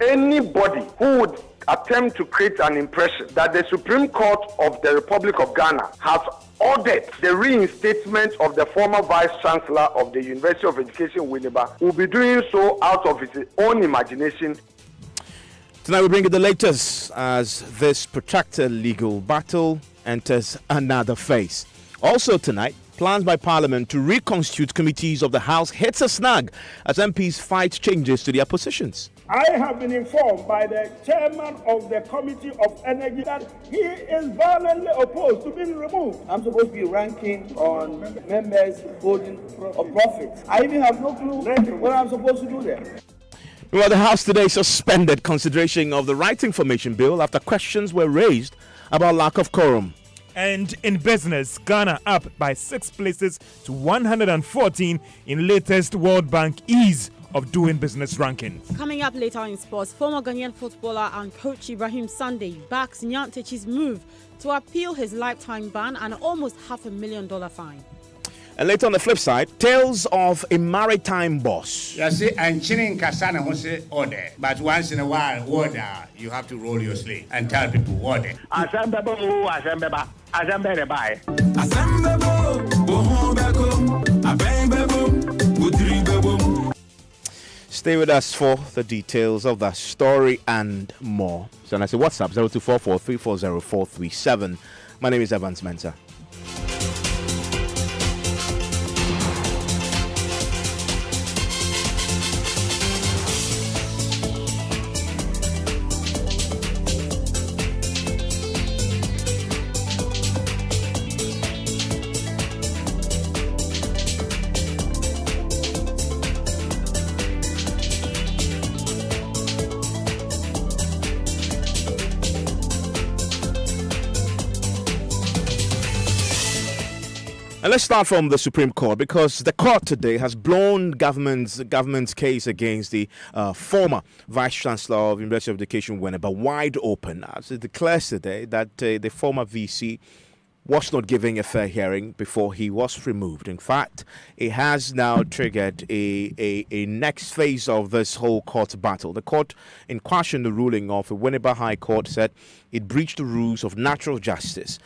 Anybody who would attempt to create an impression that the Supreme Court of the Republic of Ghana has ordered the reinstatement of the former Vice Chancellor of the University of Education, Winneba, will be doing so out of his own imagination. Tonight we bring you the latest as this protracted legal battle enters another phase. Also tonight, plans by Parliament to reconstitute committees of the House hits a snag as MPs fight changes to their positions. I have been informed by the chairman of the Committee of Energy that he is violently opposed to being removed. I'm supposed to be ranking on members holding of profits. I even have no clue what I'm supposed to do there. Well, the House today suspended consideration of the Right Information Bill after questions were raised about lack of quorum. And in business, Ghana up by 6 places to 114 in latest World Bank ease of doing business rankings. Coming up later in sports, former Ghanaian footballer and coach Ibrahim Sunday backs Nyantechi's move to appeal his lifetime ban and almost $500,000 fine. And later on the flip side, tales of a maritime boss. You see, and Chinin Kasana will say order, but once in a while, order, you have to roll your sleeve and tell people order. Stay with us for the details of that story and more. So, and I say WhatsApp 0244340437. My name is Evans Mensah. And let's start from the Supreme Court, because the court today has blown government's case against the former Vice Chancellor of University of Education, Winneba, wide open, as it declares today that the former VC was not giving a fair hearing before he was removed. In fact, it has now triggered a next phase of this whole court battle. The court, in quashing the ruling of the Winneba High Court, said it breached the rules of natural justice.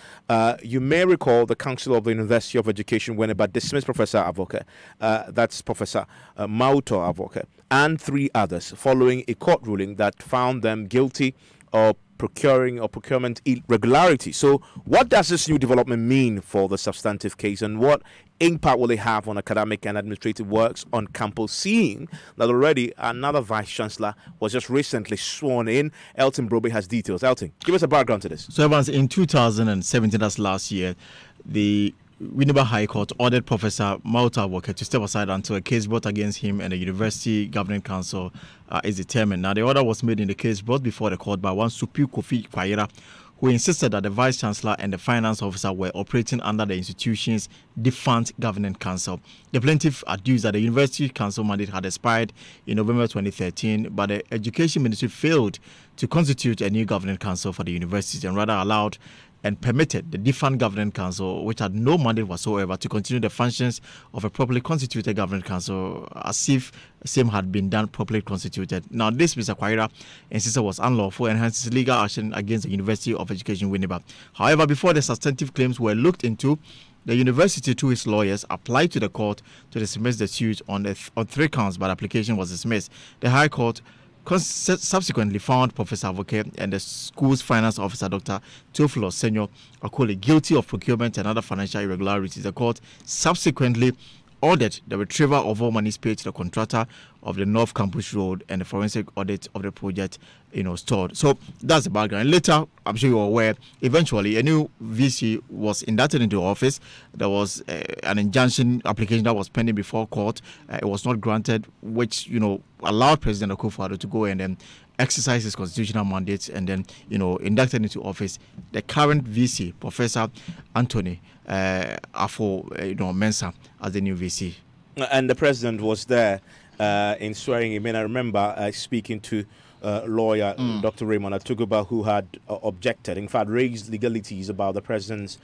You may recall the Council of the University of Education, Winneba, dismissed Professor Avoke, that's Professor Mauto Avoke, and 3 others following a court ruling that found them guilty of procurement irregularity. So what does this new development mean for the substantive case, and what impact will it have on academic and administrative works on campus, seeing that already another Vice Chancellor was just recently sworn in? Elton Brobe has details. Elton, give us a background to this. So Evans, in 2017, that's last year, the Winneba High Court ordered Professor Mauta Avoke to step aside until a case brought against him and the University Governing Council is determined. Now, the order was made in the case brought before the court by one Supiu Kofi Kwayera, who insisted that the Vice Chancellor and the Finance Officer were operating under the institution's defunct Governing Council. The plaintiff adduced that the University Council mandate had expired in November 2013, but the Education Ministry failed to constitute a new Governing Council for the universities and rather allowed and permitted the defunct Governing Council, which had no mandate whatsoever, to continue the functions of a properly constituted Governing Council as if same had been done properly constituted. Now, this Mr. Kwayera insisted was unlawful and hence legal action against the University of Education, Winneba. However, before the substantive claims were looked into, the university, through its lawyers, applied to the court to dismiss the suit on 3 counts, but application was dismissed. The High Court subsequently found Professor Avoke and the school's finance officer, Dr. Theophilus Senyo Akole, guilty of procurement and other financial irregularities. The court subsequently ordered the retrieval of all monies paid to the contractor of the North Campus Road and the forensic audit of the project, stored. So that's the background. Later, I'm sure you're aware, eventually a new VC was inducted into office. There was an injunction application that was pending before court. It was not granted, which, allowed President Akufo-Addo to go and then exercise his constitutional mandate and then, inducted into office the current VC, Professor Anthony Afo Mensah, as the new VC. And the president was there in swearing him in. I remember speaking to lawyer Dr. Raymond Atuguba, who had objected, in fact, raised legalities about the president's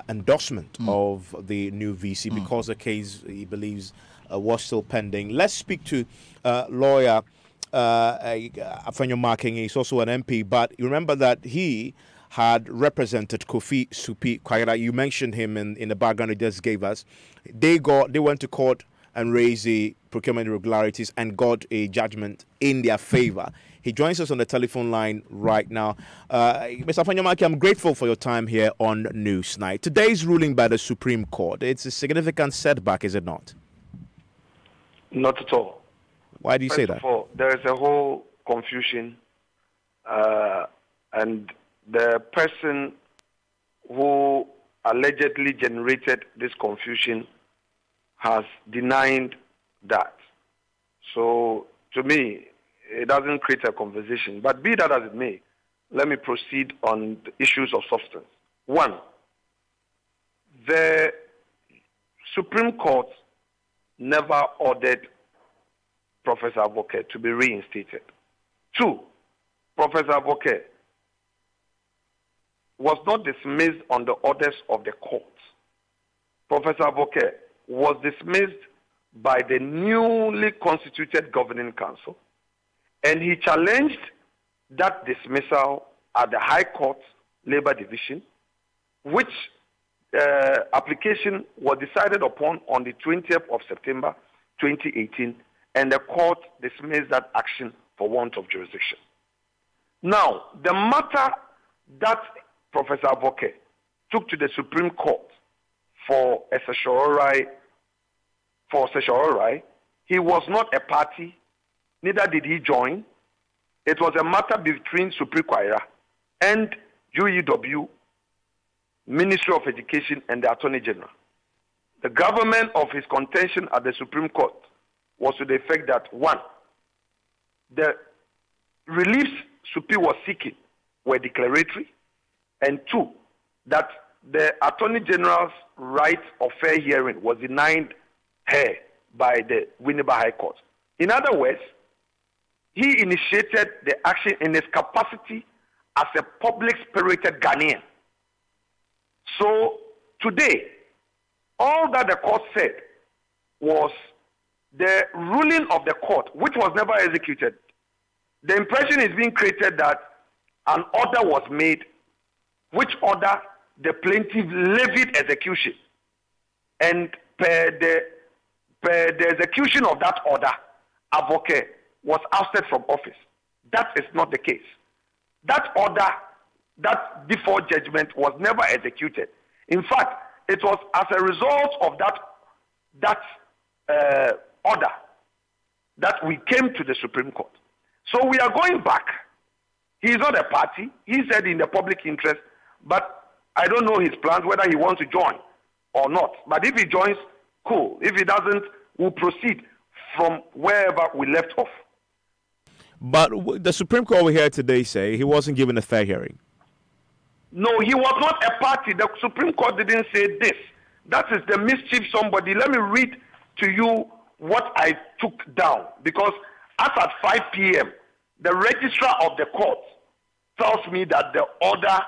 endorsement of the new VC because the case, he believes, was still pending. Let's speak to lawyer Afenyo Marking is also an MP, but you remember that he had represented Kofi Supi Kwaira. You mentioned him in the background you just gave us. They went to court and raised the procurement irregularities and got a judgment in their favor. He joins us on the telephone line right now. Mr. Afenyo, I'm grateful for your time here on Newsnight. Today's ruling by the Supreme Court, it's a significant setback, is it not? Not at all. Why do you say that? First of all, there is a whole confusion, and the person who allegedly generated this confusion has denied that. So, to me, it doesn't create a conversation. But be that as it may, let me proceed on the issues of substance. One, the Supreme Court never ordered Professor Avoke to be reinstated. Two, Professor Avoke was not dismissed on the orders of the court. Professor Avoke was dismissed by the newly constituted governing council, and he challenged that dismissal at the High Court Labor Division, which application was decided upon on the 20th of September 2018, and the court dismissed that action for want of jurisdiction. Now, the matter that Professor Avoke took to the Supreme Court for a certiorari, he was not a party, neither did he join. It was a matter between Supreme Kwaira and UEW, Ministry of Education, and the Attorney General. The government of his contention at the Supreme Court was to the effect that, one, the reliefs Supi was seeking were declaratory, and two, that the Attorney General's right of fair hearing was denied her by the Winneba High Court. In other words, he initiated the action in his capacity as a public-spirited Ghanaian. So today, all that the court said was the ruling of the court, which was never executed. The impression is being created that an order was made, which order the plaintiff levied execution. And per the execution of that order, Avoke was ousted from office. That is not the case. That order, that default judgment was never executed. In fact, it was as a result of that order that we came to the Supreme Court. So we are going back. He is not a party. He said in the public interest, but I don't know his plans, whether he wants to join or not. But if he joins, cool. If he doesn't, we'll proceed from wherever we left off. But the Supreme Court over here today say he wasn't given a fair hearing. No, he was not a party. The Supreme Court didn't say this. That is the mischief somebody. Let me read to you what I took down. Because as at 5 p.m., the registrar of the court tells me that the order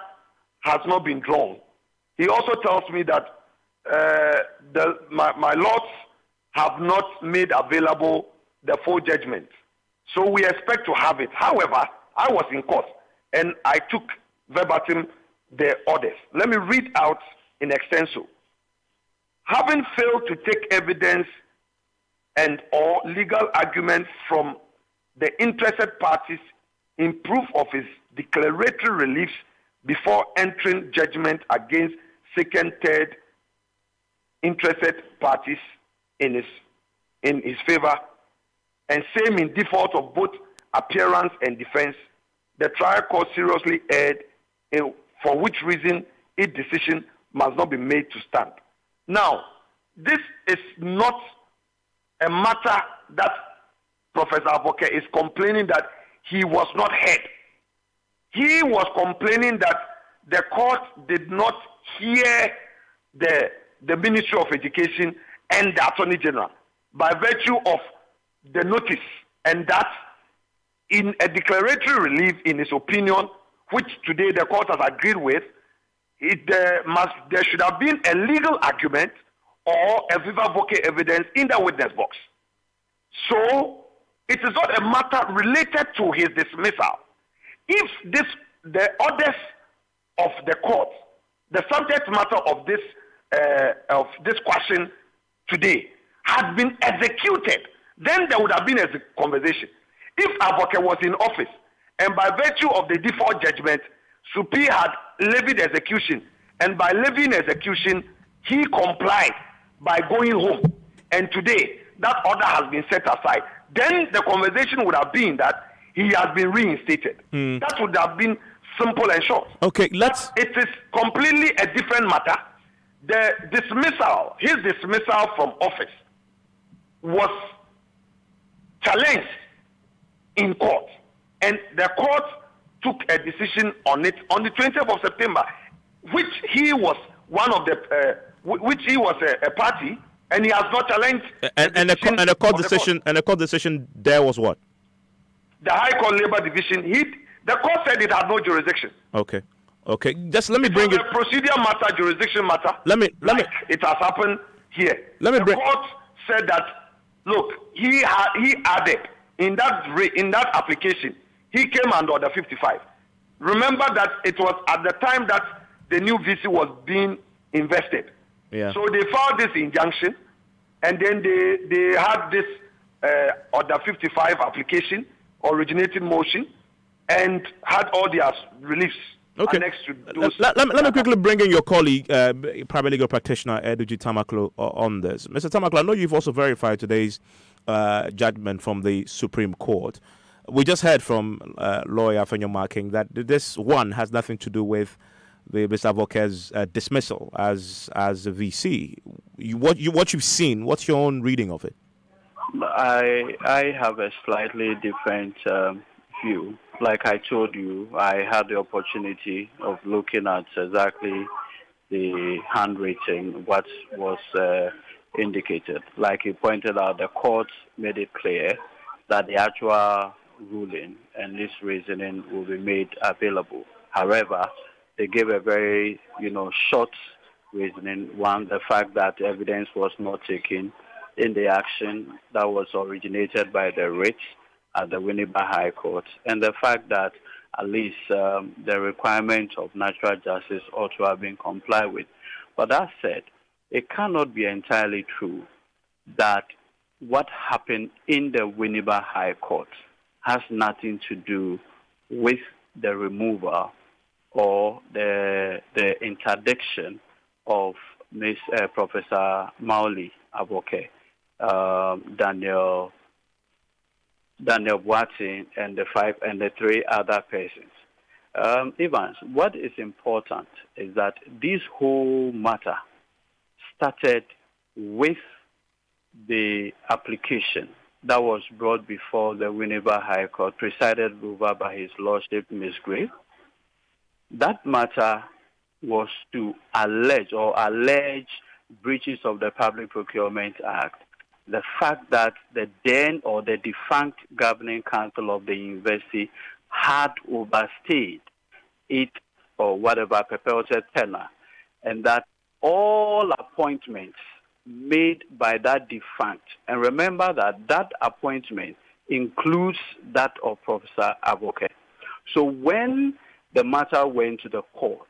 has not been drawn. He also tells me that my lords have not made available the full judgment. So we expect to have it. However, I was in court and I took verbatim the orders. Let me read out in extenso. Having failed to take evidence and or legal arguments from the interested parties in proof of his declaratory reliefs before entering judgment against second, third interested parties in his favor, and same in default of both appearance and defense, the trial court seriously erred, for which reason its decision must not be made to stand. Now, this is not a matter that Professor Avoke is complaining that he was not heard. He was complaining that the court did not hear the Ministry of Education and the Attorney General by virtue of the notice, and that in a declaratory relief, in his opinion, which today the court has agreed with, there should have been a legal argument or a viva voce evidence in the witness box. So It is not a matter related to his dismissal. If the orders of the court, the subject matter of this question today had been executed, then there would have been a conversation. If Avoke was in office and by virtue of the default judgment, Supi had levied execution, and by levying execution, he complied by going home, and today that order has been set aside, then the conversation would have been that he has been reinstated. That would have been simple and short. Okay, it is completely a different matter. The dismissal, his dismissal from office, was challenged in court, and the court took a decision on it on the 20th of September, which he was one of the, which he was a party, and he has not challenged. And the court decision there was what? The High Court Labor Division. The court said it had no jurisdiction. Okay. Just let me bring it. Procedure matter, jurisdiction matter. It has happened here. The court said that, look, he added in that application, he came under Order 55. Remember that it was at the time that the new VC was being invested. Yeah. So they filed this injunction, and then they had this Order 55 application, originating motion, and had all their reliefs. Okay. Next to those. Let me quickly bring in your colleague, private legal practitioner Eduji Tamaklo, on this. Mr. Tamaklo, I know you've also verified today's judgment from the Supreme Court. We just heard from lawyer Fenyo Marking that this one has nothing to do with the Mr. Avoke's dismissal as a VC. What you've seen, what's your own reading of it? I have a slightly different view. Like I told you, I had the opportunity of looking at exactly the handwriting, what was indicated. Like you pointed out, the court made it clear that the actual ruling and this reasoning will be made available. However, they gave a very, short reasoning. One, the fact that evidence was not taken in the action that was originated by the writ at the Winneba High Court, and the fact that at least the requirement of natural justice ought to have been complied with. But that said, it cannot be entirely true that what happened in the Winneba High Court has nothing to do with the removal or the interdiction of Professor Mauli Avoke, Daniel Boateng, and the three other persons. Evans, what is important is that this whole matter started with the application that was brought before the Winneba High Court, presided over by His Lordship Ms. Gray. That matter was to allege breaches of the Public Procurement Act. The fact that the then or the defunct governing council of the university had overstayed it or whatever purported tenure, and that all appointments made by that defunct, and remember that appointment includes that of Professor Avoke. So when the matter went to the court,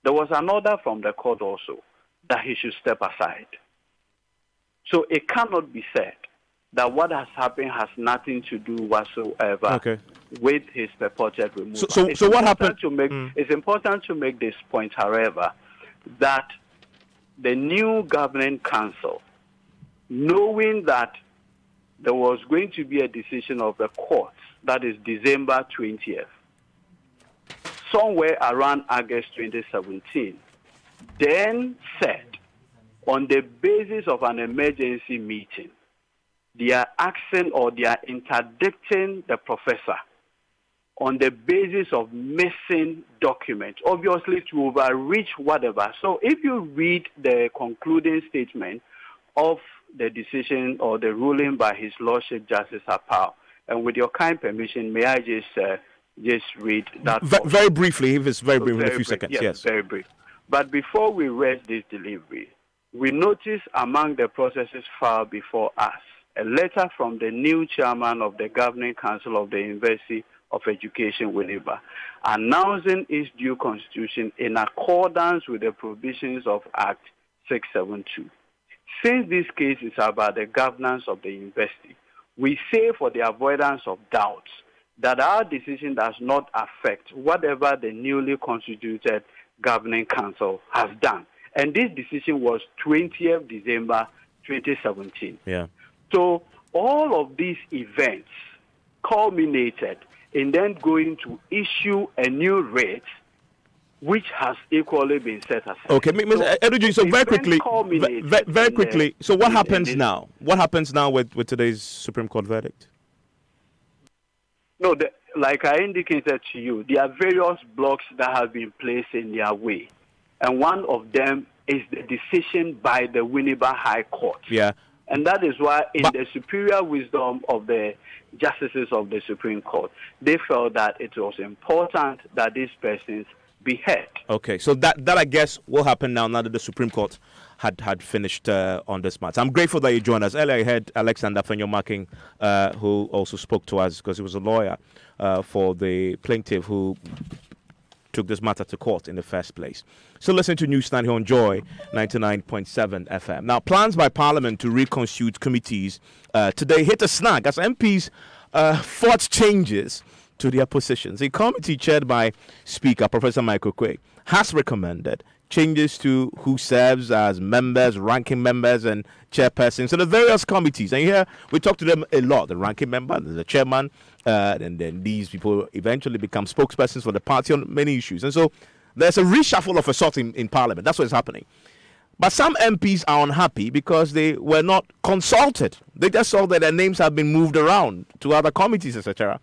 there was an order from the court also that he should step aside. So it cannot be said that what has happened has nothing to do whatsoever with his purported removal. So what happened? It's important to make this point, however, that the new governing council, knowing that there was going to be a decision of the court, that is December 20th, somewhere around August 2017, then said, on the basis of an emergency meeting, they are asking or they are interdicting the professor on the basis of missing documents, obviously to overreach whatever. So if you read the concluding statement of the decision or the ruling by His Lordship Justice Apau, and with your kind permission, may I just read that? Very briefly, if it's very brief, in a few seconds. Yes, very brief. But before we read this delivery, we notice among the processes filed before us a letter from the new chairman of the Governing Council of the University of Education, Winneba, announcing its due constitution in accordance with the provisions of Act 672. Since this case is about the governance of the university, we say for the avoidance of doubts that our decision does not affect whatever the newly constituted Governing Council has done. And this decision was 20th December 2017. Yeah. So all of these events culminated in then going to issue a new rate, which has equally been set aside. Okay, Mr. Eduji, so very quickly, so what happens now? What happens now with today's Supreme Court verdict? No, like I indicated to you, there are various blocks that have been placed in their way. And one of them is the decision by the Winneba High Court. Yeah. And that is why, in the superior wisdom of the justices of the Supreme Court, they felt that it was important that these persons be heard. Okay, so that I guess will happen now that the Supreme Court had finished on this matter. I'm grateful that you joined us. Earlier I heard Alexander Fenyo-Makin, who also spoke to us because he was a lawyer for the plaintiff who took this matter to court in the first place. So listen to News 9 here on Joy 99.7 FM. Now, plans by Parliament to reconstitute committees today hit a snag as MPs fought changes to their positions. A committee chaired by Speaker Professor Michael Quay has recommended changes to who serves as members, ranking members, and chairpersons. So the various committees, and here we talk to them a lot, the ranking member, the chairman, and then these people eventually become spokespersons for the party on many issues. And so there's a reshuffle of a sort in Parliament. That's what's happening. But some MPs are unhappy because they were not consulted. They just saw that their names have been moved around to other committees, etc.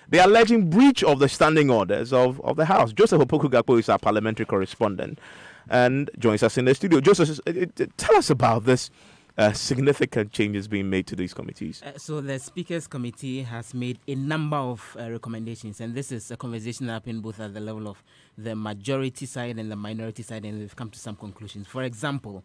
They are alleging breach of the standing orders of the House. Joseph Opoku-Gakpo is our parliamentary correspondent and joins us in the studio. Joseph, tell us about this significant changes being made to these committees. So the Speaker's Committee has made a number of recommendations, and this is a conversation that happened both at the level of the majority side and the minority side, and we've come to some conclusions. For example,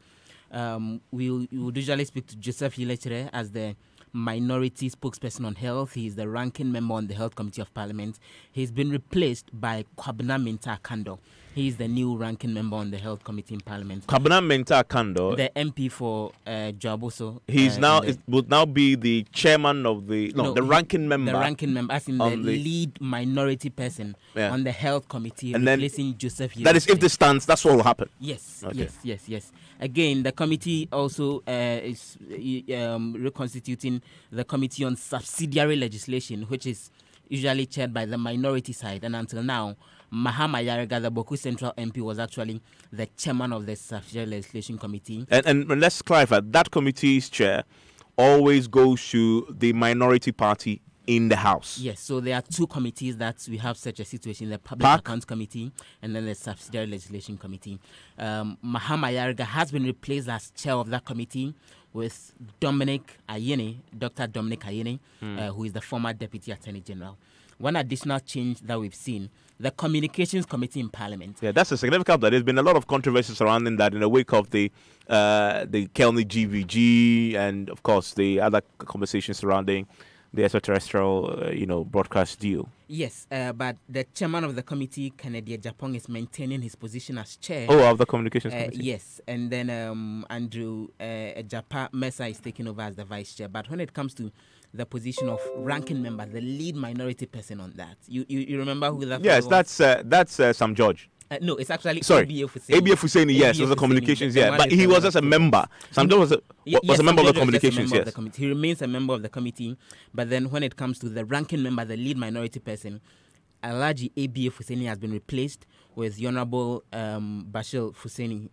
we would usually speak to Joseph Yilechere as the minority spokesperson on health. He is the ranking member on the Health Committee of Parliament. He's been replaced by Kwabena Mintah Kando. He is the new ranking member on the Health Committee in Parliament. Kwabena Mintah Kando, the MP for Joaboso. He's would now be the chairman of the ranking member. The ranking member, as in the lead minority person on the Health Committee, and replacing Joseph Yilechere. That is, if this stands, that's what will happen. Yes, okay. yes. Again, the committee also is reconstituting the Committee on Subsidiary Legislation, which is usually chaired by the minority side. And until now, Mahama Yarega, the Boku Central MP, was actually the chairman of the Subsidiary Legislation Committee. And let's clarify, that committee's chair always goes to the minority party in the House. Yes, so there are two committees that we have such a situation, the Public Accounts Committee and then the Subsidiary Legislation Committee. Mahama Yarega has been replaced as chair of that committee with Dominic Ayine, Dr. Dominic Ayine, who is the former Deputy Attorney General. One additional change that we've seen, the Communications Committee in Parliament. Yeah, that's a significant. There's been a lot of controversy surrounding that in the wake of the Kelny GVG and, of course, the other conversations surrounding the extraterrestrial, broadcast deal. Yes, but the chairman of the committee, Kennedy Ejapong, is maintaining his position as chair. Oh, of the Communications Committee. Yes, and then Andrew Ejapa Mesa is taking over as the vice chair. But when it comes to the position of ranking member, the lead minority person on that, you remember who that? Yes, was? That's Sam George. No, it's actually ABF Husseini, yes, was a communications, but he was just a member. Sam George was a member of the communications, yes. He remains a member of the committee, but then when it comes to the ranking member, the lead minority person, Alhaji ABF Husseini has been replaced with the Honorable Bashir Husseini.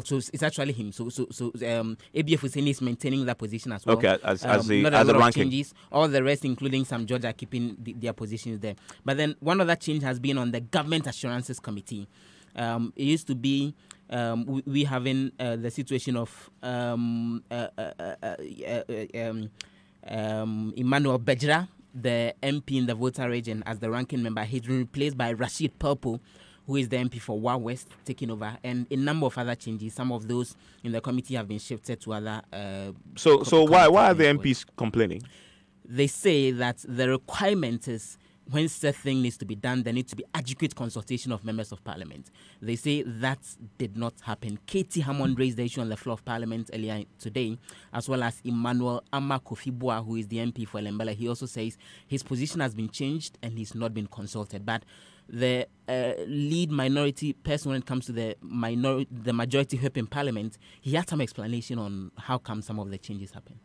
So it's actually him. So ABF Husseini is maintaining that position as well. Okay, as the ranking. Changes. All the rest, including Sam George, are keeping their positions there. But then one other change has been on the Government Assurances Committee. It used to be we having the situation of Emmanuel Bejra, the MP in the Volta region, as the ranking member. He's been replaced by Rashid Pelpo, who is the MP for Wa West, taking over, and a number of other changes. Some of those in the committee have been shifted to other. So why are the MPs complaining? They say that the requirement is when such thing needs to be done, there needs to be adequate consultation of members of parliament. They say that did not happen. Katie Hammond raised the issue on the floor of parliament earlier today, as well as Emmanuel Ama Kofi-Boa, who is the MP for Lembele. He also says his position has been changed and he's not been consulted. But the lead minority person, when it comes to the majority whip in parliament, he had some explanation on how come some of the changes happened.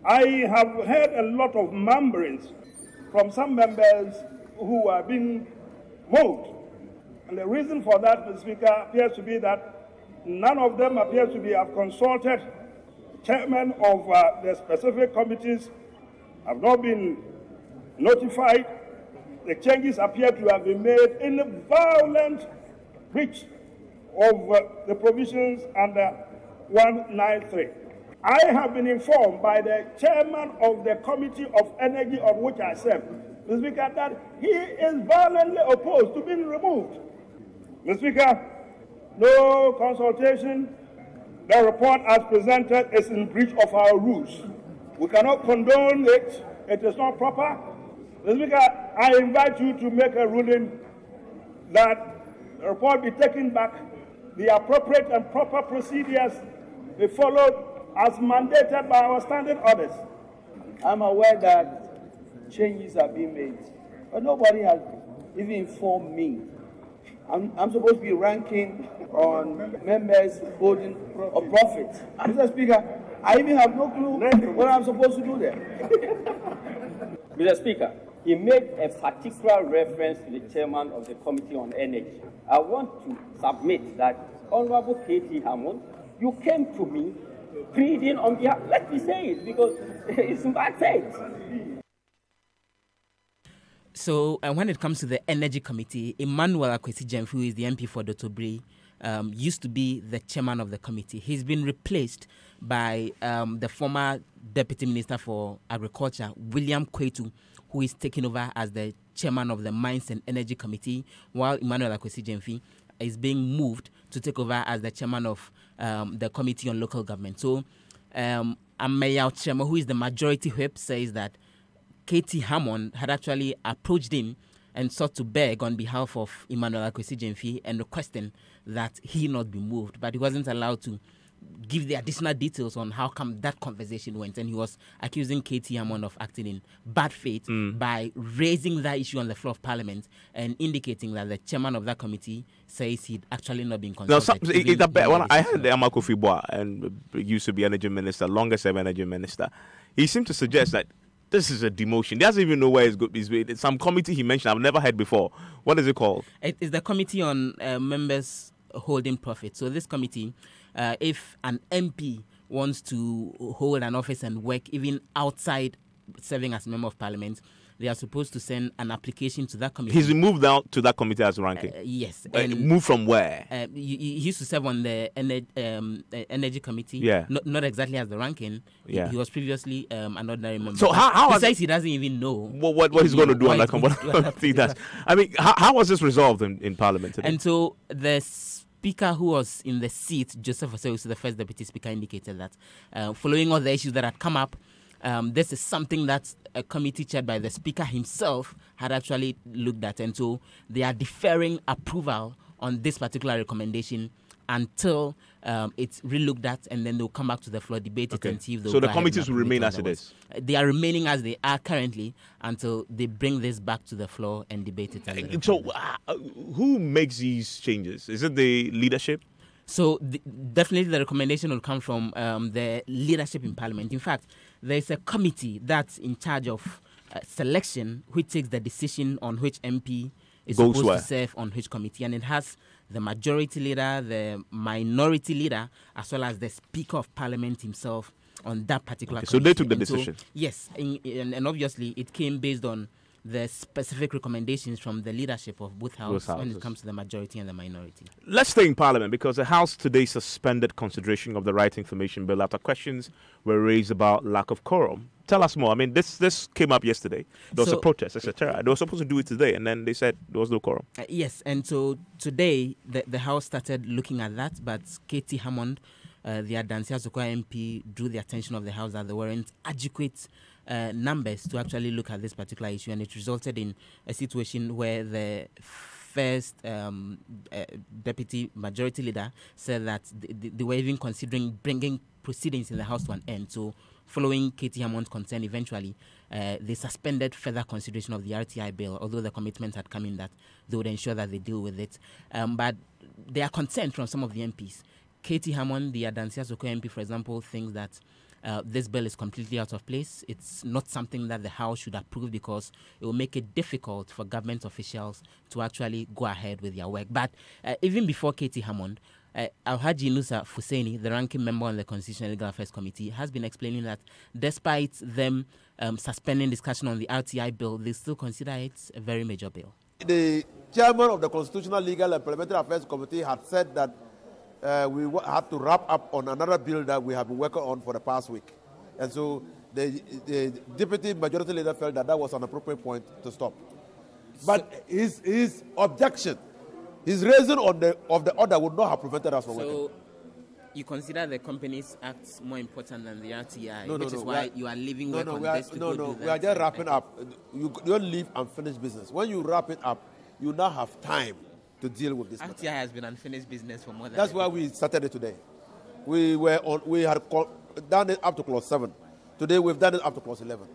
I have heard a lot of murmurings from some members who are being moved. And the reason for that, Mr. Speaker, appears to be that none of them appears to have consulted chairman of the specific committees, have not been notified. The changes appear to have been made in a violent breach of the provisions under 193. I have been informed by the chairman of the Committee of Energy on which I serve, Mr. Speaker, that he is violently opposed to being removed. Mr. Speaker, no consultation. The report as presented is in breach of our rules. We cannot condone it. It is not proper. Mr. Speaker, I invite you to make a ruling that the report be taken back, the appropriate and proper procedures be followed as mandated by our standing orders. I'm aware that changes are being made, but nobody has even informed me. I'm supposed to be ranking on members holding a profit. Mr. Speaker, I even have no clue what I'm supposed to do there. Mr. Speaker, he made a particular reference to the chairman of the Committee on Energy. I want to submit that Honorable Katie Hammond, you came to me pleading on behalf, let me say it, because it's in bad faith. So when it comes to the Energy Committee, Emmanuel Akwesi-Gyamfi, who is the MP for Dotobri, used to be the chairman of the committee. He's been replaced by the former Deputy Minister for Agriculture, William Kwetu, who is taking over as the chairman of the Mines and Energy Committee, while Emmanuel Akwesi-Gyamfi is being moved to take over as the chairman of the Committee on Local Government. So Ameya Ochema, who is the majority whip, says that Katie Hammond had actually approached him and sought to beg on behalf of Emmanuel Akwesi-Gyamfi and requesting that he not be moved, but he wasn't allowed to give the additional details on how come that conversation went, and he was accusing Katie Hammond of acting in bad faith by raising that issue on the floor of Parliament and indicating that the chairman of that committee says he'd actually not been consulted. I heard the Ama Kofi-Boa, and used to be energy minister, longest serving energy minister. He seemed to suggest that this is a demotion. He doesn't even know where it's some committee he mentioned I've never heard before. What is it called? It is the Committee on Members Holding Profit. So this committee, if an MP wants to hold an office and work even outside serving as a member of parliament, they are supposed to send an application to that committee. He's moved out to that committee as ranking? Yes. Moved from where? He used to serve on the Energy Committee. Yeah. Not exactly as the ranking. Yeah. He was previously an ordinary member. So how besides, he doesn't even know what he's going to do on that committee. I mean, how was this resolved in Parliament today? And so the Speaker who was in the seat, Joseph Osei, the first Deputy Speaker, indicated that following all the issues that had come up, this is something that a committee chaired by the Speaker himself had actually looked at. And so they are deferring approval on this particular recommendation until it's re-looked at, and then they'll come back to the floor, debate it, and see if they'll So the committees will remain as it is? They are remaining as they are currently until they bring this back to the floor and debate it. So who makes these changes? Is it the leadership? So definitely the recommendation will come from the leadership in Parliament. In fact, there's a committee that's in charge of selection, which takes the decision on which MP is supposed to serve on which committee. And it has the majority leader, the minority leader, as well as the Speaker of Parliament himself on that particular committee. So they took the decision? So, yes. And obviously it came based on the specific recommendations from the leadership of both houses when it comes to the majority and the minority. Let's stay in Parliament because the House today suspended consideration of the Right Information Bill after questions were raised about lack of quorum. Tell us more. I mean, this came up yesterday. There was a protest, etc. They were supposed to do it today, and then they said there was no quorum. Yes, and so today the House started looking at that, but Katie Hammond, the Adansia Sokwa MP, drew the attention of the House that there weren't adequate numbers to actually look at this particular issue, and it resulted in a situation where the first deputy majority leader said that they were even considering bringing proceedings in the House to an end. So following Katie Hammond's concern, eventually they suspended further consideration of the RTI bill, although the commitment had come in that they would ensure that they deal with it. But there are concerns from some of the MPs. Katie Hammond, the Adansia Sokwa MP, for example, thinks that this bill is completely out of place. It's not something that the House should approve because it will make it difficult for government officials to actually go ahead with their work. But even before Katie Hammond, Alhaji Nusa Fuseni, the ranking member on the Constitutional Legal Affairs Committee, has been explaining that despite them suspending discussion on the RTI bill, they still consider it a very major bill. The chairman of the Constitutional Legal and Parliamentary Affairs Committee had said that we had to wrap up on another bill that we have been working on for the past week. And so the deputy majority leader felt that that was an appropriate point to stop. But his objection, his raising of the order would not have prevented us from working. So you consider the Companies Act more important than the RTI, which is why you are leaving work on this to do that. We are just wrapping up. You don't leave unfinished business. When you wrap it up, you now have time to deal with this. RTI has been unfinished business for more than. That's why we started it today. We had done it up to clause 7. Today we've done it up to clause 11.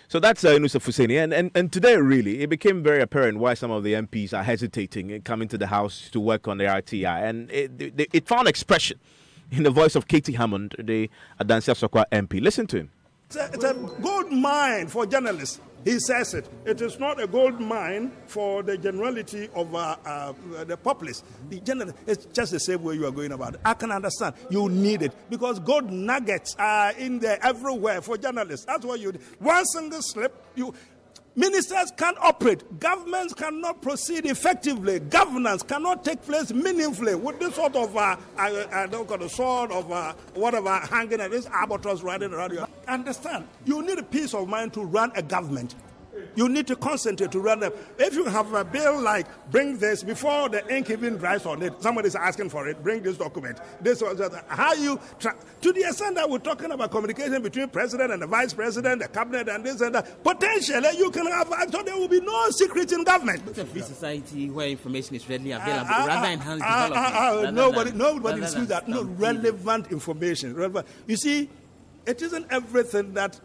So that's Nusa Fuseni. And today, really, it became very apparent why some of the MPs are hesitating in coming to the House to work on the RTI. And it found expression in the voice of Katie Hammond, the Adansia Sokwa MP. Listen to him. It's a gold mine for journalists. He says it. It is not a gold mine for the generality of the populace. It's just the same way you are going about it. I can understand. You need it because gold nuggets are in there everywhere for journalists. That's what you need. One single slip, ministers can't operate. Governments cannot proceed effectively. Governance cannot take place meaningfully with this sort of sword of whatever hanging at this albatross riding around you. Understand? You need a peace of mind to run a government. You need to concentrate to run them. If you have a bill like bring this before the ink even dries on it, somebody's asking for it, bring this document. This or that. How you to the extent that we're talking about communication between president and the vice president, the cabinet, and this and that. Potentially, you can have. I thought there will be no secret in government. It's a free society where information is readily available, rather enhance development. Nobody disputes that. No relevant information. You see, it isn't everything that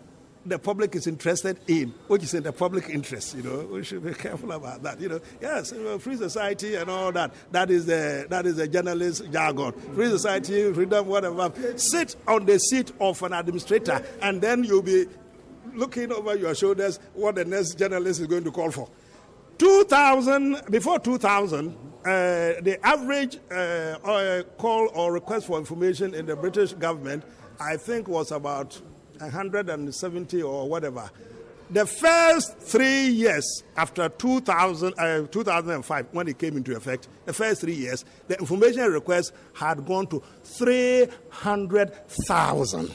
the public is interested in, which is in the public interest. We should be careful about that. Yes, free society and all that. That is the journalist jargon. Free society, freedom, whatever. Sit on the seat of an administrator, and then you'll be looking over your shoulders what the next journalist is going to call for. Before 2000, the average call or request for information in the British government, I think, was about 170 or whatever. The first 3 years after 2005, when it came into effect, the first 3 years, the information requests had gone to 300,000.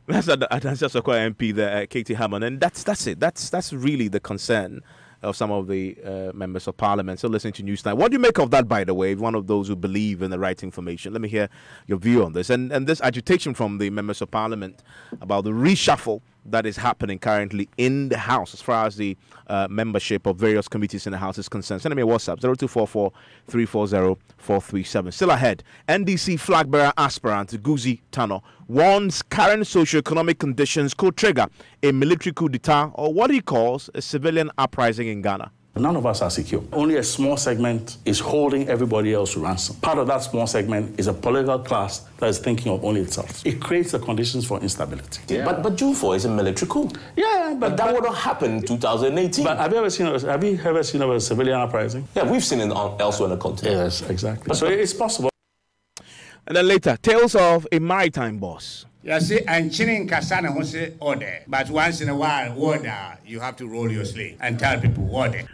That's Adansia Sokwa MP, the Katie Hammond, and that's it. That's really the concern of some of the members of parliament. So listening to Newstime. What do you make of that, by the way, one of those who believe in the right information? Let me hear your view on this. And this agitation from the members of parliament about the reshuffle that is happening currently in the House as far as the membership of various committees in the House is concerned. Send me a WhatsApp, 0244-340-437. Still ahead, NDC flag bearer aspirant Guzi Tano warns current socio-economic conditions could trigger a military coup d'etat or what he calls a civilian uprising in Ghana. None of us are secure. Only a small segment is holding everybody else to ransom. Part of that small segment is a political class that is thinking of only itself. It creates the conditions for instability. Yeah. But June 4 is a military coup. Yeah, but that would have happened in 2018. But have you ever seen a civilian uprising? Yeah, we've seen it elsewhere in the continent. Yes, exactly. So it's possible. And then later, tales of a maritime boss You see, and Chinin Kasana who say order, but once in a while, order, you have to roll your sleeve and tell people order. You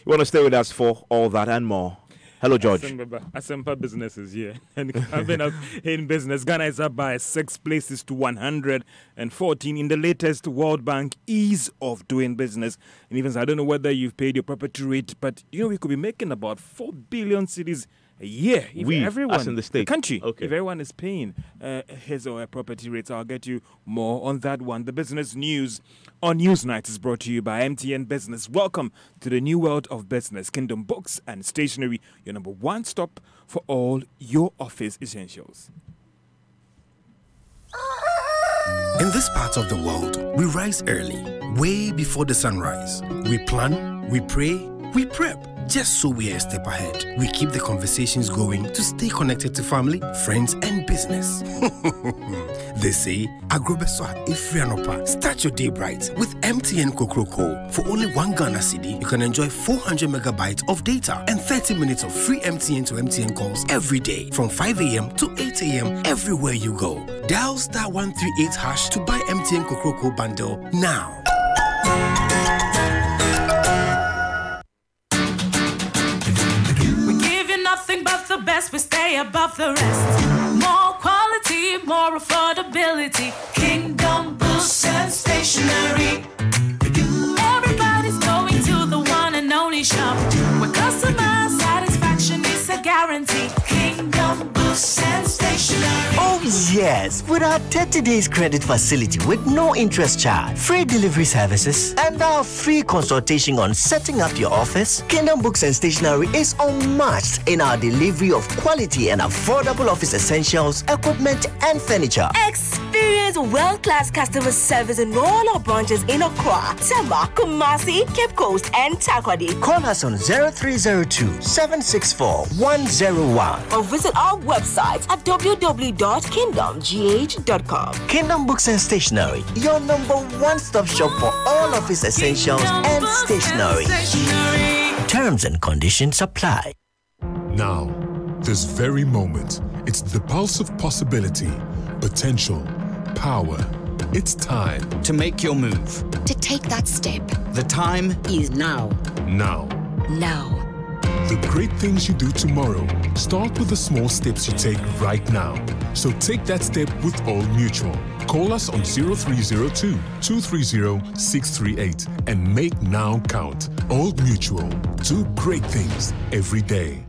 want to stay with us for all that and more. Hello, George. Asempa Business is here. And coming up in business, Ghana is up by 6 places to 114 in the latest World Bank Ease of Doing Business. And even I don't know whether you've paid your property rate, but we could be making about 4 billion cedis a year if everyone, as in the state, country, if everyone is paying his or her property rates. I'll get you more on that one. The business news on Newsnight is brought to you by MTN Business. Welcome to the new world of business. Kingdom Books and Stationery, your number one stop for all your office essentials. In this part of the world, we rise early, way before the sunrise. We plan, we pray, we prep. Just so we are a step ahead, we keep the conversations going to stay connected to family, friends, and business. They say, Agrobeswa Ifrianopa. Start your day bright with MTN Kokroko. For only 1 Ghana cedi, you can enjoy 400 megabytes of data and 30 minutes of free MTN to MTN calls every day from 5 a.m. to 8 a.m. everywhere you go. Dial *138# to buy MTN Kokroko bundle now. Nothing but the best, we stay above the rest. More quality, more affordability. Kingdom Books and Stationery. Everybody's going to the one and only shop where customer satisfaction is a guarantee. Kingdom Books and Stationery. Oh yes, with our 30 days credit facility with no interest charge, free delivery services, and our free consultation on setting up your office, Kingdom Books and Stationery is unmatched in our delivery of quality and affordable office essentials, equipment, and furniture. Experience world-class customer service in all our branches in Accra, Tema, Kumasi, Cape Coast, and Takoradi. Call us on 0302-764-101 or visit our website at www.kingdomgh.com. Kingdom Books and Stationery, your number one stop shop for all office essentials and stationery. Terms and conditions apply. Now, this very moment, it's the pulse of possibility, potential, power. It's time to make your move, to take that step. The time is now. Now. The great things you do tomorrow start with the small steps you take right now. So take that step with Old Mutual. Call us on 0302-230-638 and make now count. Old Mutual. Do great things every day.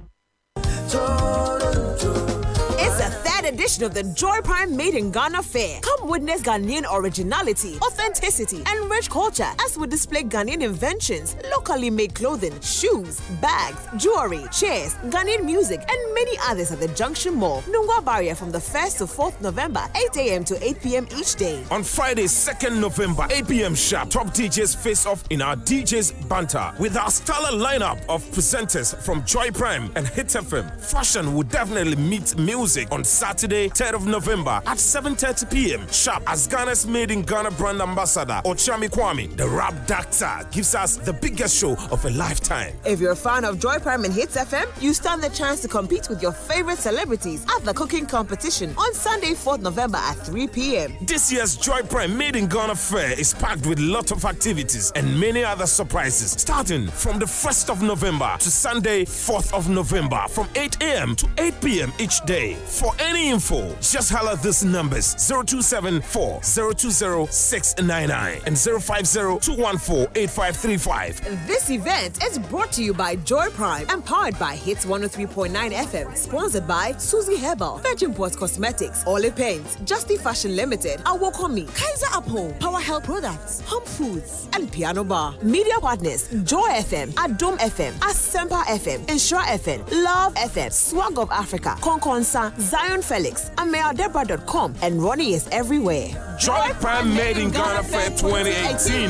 It's a third edition of the Joy Prime Made in Ghana Fair. Come witness Ghanaian originality, authenticity, and rich culture as we display Ghanaian inventions, locally made clothing, shoes, bags, jewelry, chairs, Ghanaian music, and many others at the Junction Mall, Nungwa Barrier from the 1st to 4th November, 8 a.m. to 8 p.m. each day. On Friday, 2nd November, 8 p.m. sharp, top DJs face off in our DJs Banter with our stellar lineup of presenters from Joy Prime and Hit FM. Fashion will definitely meet music on Saturday, 3rd of November at 7:30 p.m. sharp as Ghana's Made in Ghana brand ambassador Ochami Kwame, the rap doctor, gives us the biggest show of a lifetime. If you're a fan of Joy Prime and Hits FM, you stand the chance to compete with your favorite celebrities at the cooking competition on Sunday, 4th November at 3 p.m. This year's Joy Prime Made in Ghana Fair is packed with lots of activities and many other surprises, starting from the 1st of November to Sunday, 4th of November from 8 a.m. to 8 p.m. each day. For any info, just holler these numbers 0274-020-699 and 050-214-8535. This event is brought to you by Joy Prime and powered by Hits 103.9 FM. Sponsored by Susie Herbal, Virgin Port Cosmetics, Olive Paints, Justy Fashion Limited, Awokomi, Kaiser Apple, Power Health Products, Home Foods, and Piano Bar. Media partners: Joy FM, Adom FM, Asempa FM, Insure FM, Love FM, Swag of Africa, Konkonsa, Zion Felix, AmeaDebra.com, and Ronnie is everywhere. Joy Prime Made in Ghana Fair 2018.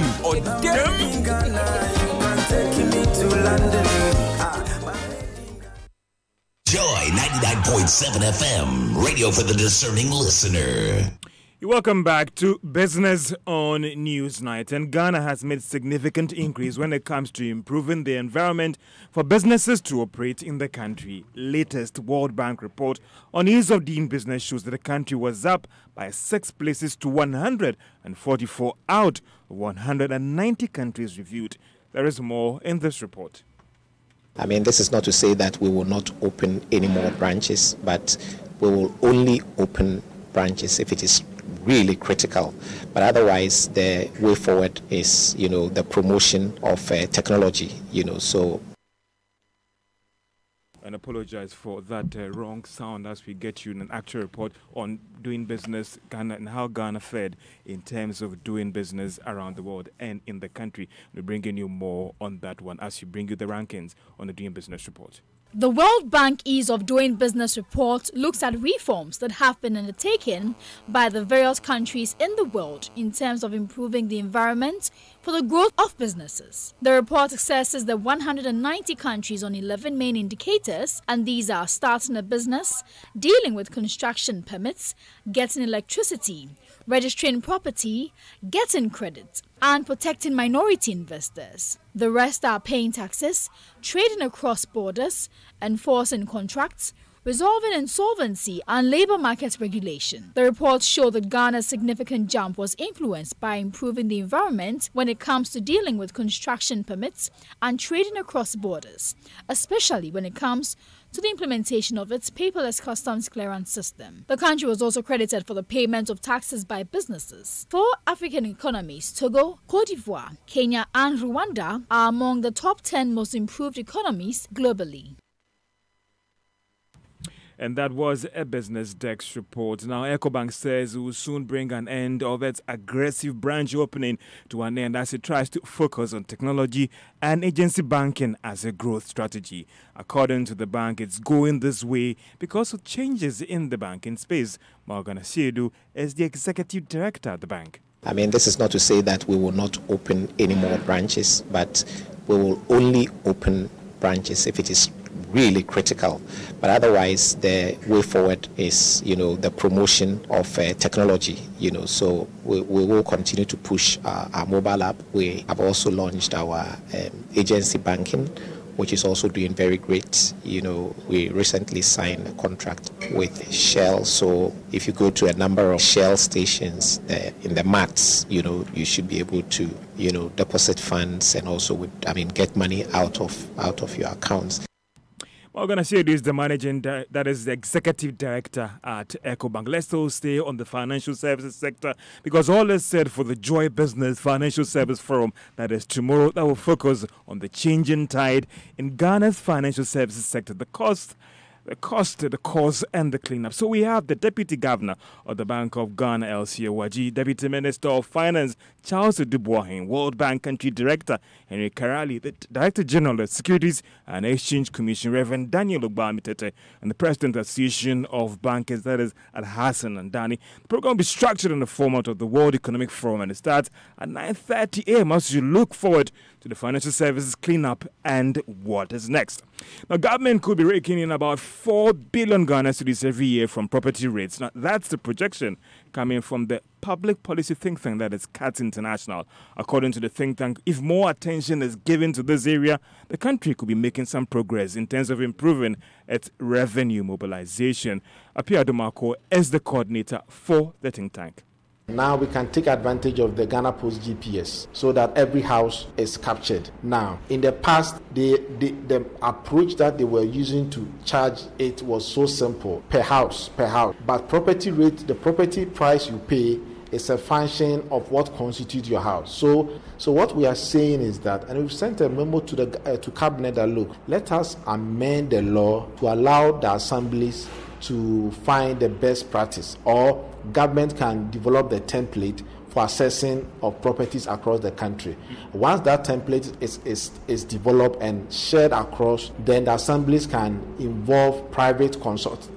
Joy 99.7 FM, radio for the discerning listener. Welcome back to Business on Newsnight. And Ghana has made significant increase when it comes to improving the environment for businesses to operate in the country. Latest World Bank report on ease of doing business shows that the country was up by 6 places to 144 out of 190 countries reviewed. There is more in this report. I mean, this is not to say that we will not open any more branches, but we will only open branches if it is really critical. But otherwise, the way forward is, the promotion of technology, so. And apologize for that wrong sound as we get you an actual report on doing business Ghana and how Ghana fared in terms of doing business around the world and in the country. We're bringing you more on that one as we bring you the rankings on the Doing Business report. The World Bank Ease of Doing Business report looks at reforms that have been undertaken by the various countries in the world in terms of improving the environment for the growth of businesses. The report assesses the 190 countries on 11 main indicators, and these are starting a business, dealing with construction permits, getting electricity, registering property, getting credit, and protecting minority investors. The rest are paying taxes, trading across borders, enforcing contracts, resolving insolvency, and labor market regulation. The report showed that Ghana's significant jump was influenced by improving the environment when it comes to dealing with construction permits and trading across borders, especially when it comes to the implementation of its paperless customs clearance system. The country was also credited for the payment of taxes by businesses. 4 African economies, Togo, Cote d'Ivoire, Kenya, and Rwanda, are among the top 10 most improved economies globally. And that was a Business Desk report. Now, EcoBank says it will soon bring an end of its aggressive branch opening to an end as it tries to focus on technology and agency banking as a growth strategy. According to the bank, it's going this way because of changes in the banking space. Morgan Asiedu is the executive director at the bank. I mean, this is not to say that we will not open any more branches, but we will only open branches if it is really critical. But otherwise, the way forward is, the promotion of technology, so we will continue to push our mobile app. We have also launched our agency banking, which is also doing very great. We recently signed a contract with Shell. So if you go to a number of Shell stations in the mats, you should be able to, deposit funds and also get money out of your accounts. Morgan Asiedu is the executive director at EcoBank. Let's all stay on the financial services sector because all is said for the Joy Business Financial Service Forum that is tomorrow that will focus on the changing tide in Ghana's financial services sector, the cost, the cause, and the cleanup. So we have the Deputy Governor of the Bank of Ghana, LC Owaji, Deputy Minister of Finance, Charles Dubois, World Bank Country Director, Henry Karali, the Director General of Securities and Exchange Commission, Reverend Daniel Ogbamitete, and the President Association of Bankers, that is Al Hassan and Dani. The program will be structured in the format of the World Economic Forum, and it starts at 9:30 a.m. as you look forward to the financial services cleanup and what is next. Now, government could be raking in about 4 billion Ghana cedis every year from property rates. Now, that's the projection coming from the public policy think tank that is CAT International. According to the think tank, if more attention is given to this area, the country could be making some progress in terms of improving its revenue mobilization. Apia Domako is the coordinator for the think tank. Now we can take advantage of the Ghana Post GPS so that every house is captured. Now, in the past, the approach that they were using to charge it was so simple, per house. But property rate, the property price you pay is a function of what constitutes your house. So what we are saying is that, and we've sent a memo to the to Cabinet that, look, let us amend the law to allow the assemblies to find the best practice, or government can develop the template for assessing of properties across the country. Once that template is developed and shared across, then the assemblies can involve private consultants.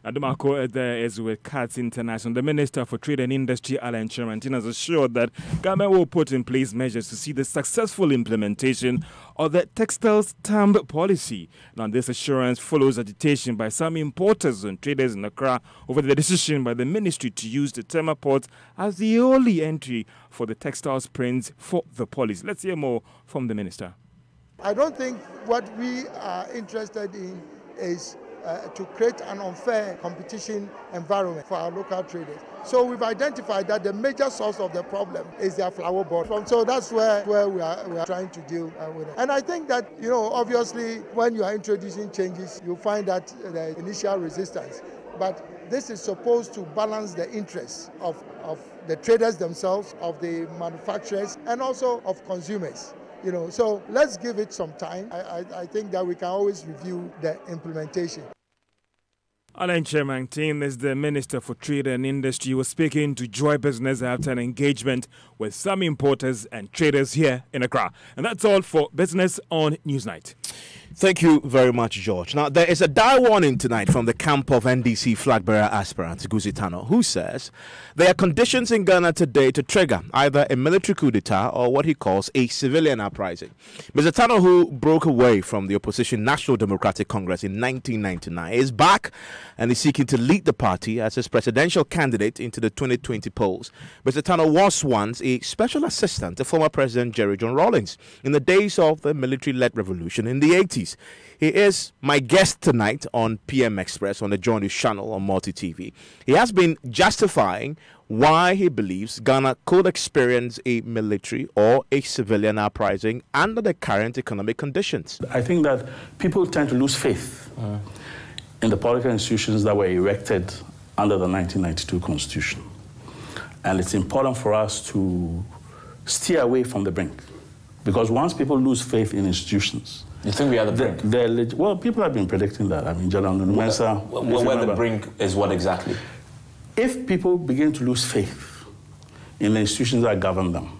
Adumako there is with CATS International. The Minister for Trade and Industry, Alain Chairmantin, has assured that government will put in place measures to see the successful implementation of the textile stamp policy. Now, this assurance follows agitation by some importers and traders in Accra over the decision by the ministry to use the Tema port as the only entry for the textiles prints for the policy. Let's hear more from the minister. I don't think what we are interested in is to create an unfair competition environment for our local traders. So we've identified that the major source of the problem is their flower board. So that's where we are trying to deal with it. And I think that, obviously, when you are introducing changes, you find that there is initial resistance. But this is supposed to balance the interests of the traders themselves, of the manufacturers, and also of consumers. So let's give it some time. I think that we can always review the implementation. Alain Chairmantin is the Minister for Trade and Industry. He was speaking to Joy Business after an engagement with some importers and traders here in Accra. And that's all for Business on Newsnight. Thank you very much, George. Now, there is a dire warning tonight from the camp of NDC flag bearer aspirant Guzi Tano, who says there are conditions in Ghana today to trigger either a military coup d'etat or what he calls a civilian uprising. Mr. Tano, who broke away from the opposition National Democratic Congress in 1999, is back and is seeking to lead the party as his presidential candidate into the 2020 polls. Mr. Tano was once a special assistant to former President Jerry John Rawlings in the days of the military-led revolution in the 80s. He is my guest tonight on PM Express on the Joy News channel on Multi TV. He has been justifying why he believes Ghana could experience a military or a civilian uprising under the current economic conditions. I think that people tend to lose faith in the political institutions that were erected under the 1992 Constitution. And it's important for us to steer away from the brink. Because once people lose faith in institutions, you think we are the brink? Well, people have been predicting that. I mean, General Nunumesa... Where the brink is what exactly? If people begin to lose faith in the institutions that govern them,